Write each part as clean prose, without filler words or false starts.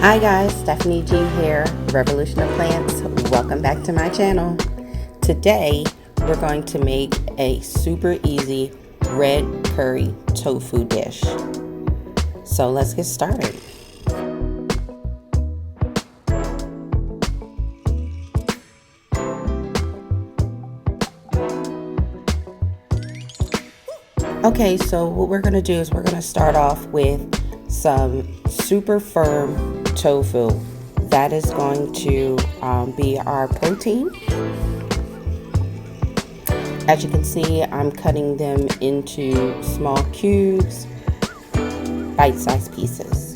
Hi guys, Stephanie G here, Revolution of Plants. Welcome back to my channel. Today, we're going to make a super easy red curry tofu dish. So let's get started. Okay, so what we're going to do is we're going to start off with some super firm tofu. That is going to be our protein. As you can see, I'm cutting them into small cubes, bite-sized pieces.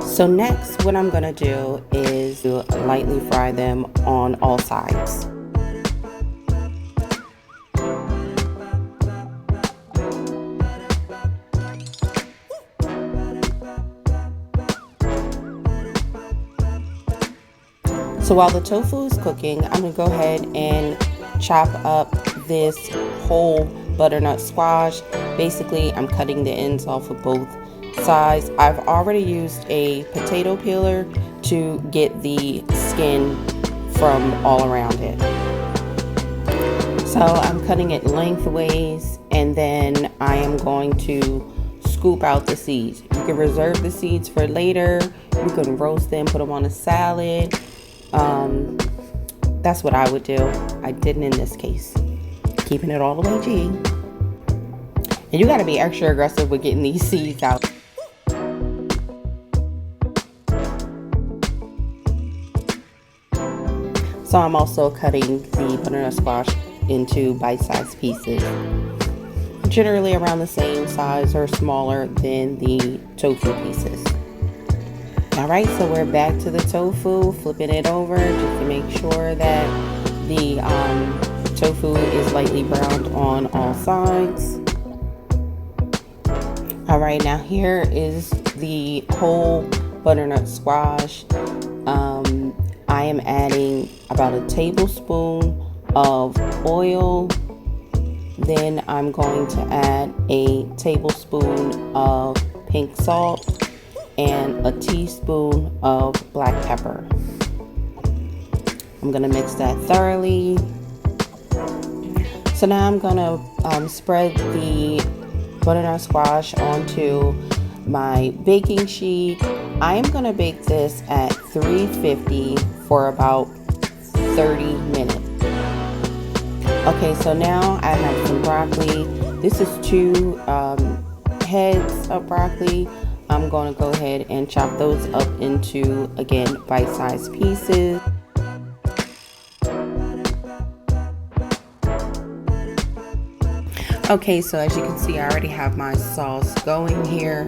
So next, what I'm going to do is lightly fry them on all sides. So while the tofu is cooking, I'm going to go ahead and chop up this whole butternut squash. Basically, I'm cutting the ends off of both sides. I've already used a potato peeler to get the skin from all around it. So I'm cutting it lengthways, and then I am going to scoop out the seeds. You can reserve the seeds for later. You can roast them, put them on a salad. That's what I would do. I didn't in this case. Keeping it all the way G. And you got to be extra aggressive with getting these seeds out. So I'm also cutting the butternut squash into bite-sized pieces, generally around the same size or smaller than the tofu pieces. Alright, so we're back to the tofu, flipping it over just to make sure that the tofu is lightly browned on all sides. Alright, now here is the whole butternut squash. I am adding about a tablespoon of oil. Then I'm going to add a tablespoon of pink salt and a teaspoon of black pepper. I'm going to mix that thoroughly. So now I'm going to spread the butternut squash onto my baking sheet. I am going to bake this at 350 for about 30 minutes. Okay, so now I have some broccoli. This is 2 heads of broccoli. I'm going to go ahead and chop those up into, again, bite-sized pieces. Okay, so as you can see, I already have my sauce going here.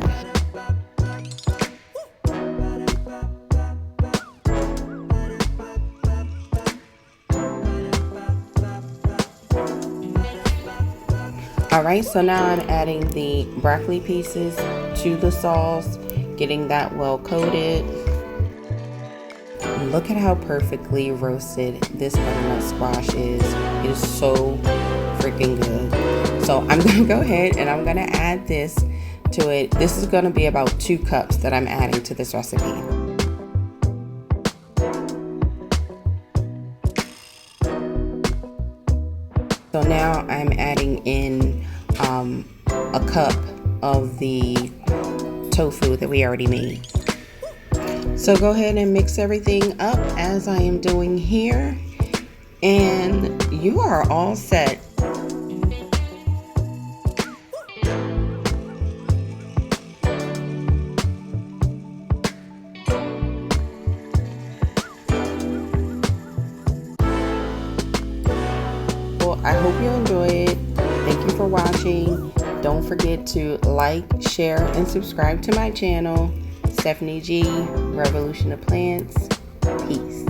Alright, so now I'm adding the broccoli pieces to the sauce, getting that well coated. Look at how perfectly roasted this butternut squash is. It is so freaking good. So I'm going to go ahead and I'm going to add this to it. This is going to be about 2 cups that I'm adding to this recipe. So now I'm adding in a cup of the tofu that we already made. So go ahead and mix everything up as I am doing here, and you are all set. I hope you enjoy it. Thank you for watching. Don't forget to like, share, and subscribe to my channel. Stephanie G, Revolution of Plants. Peace.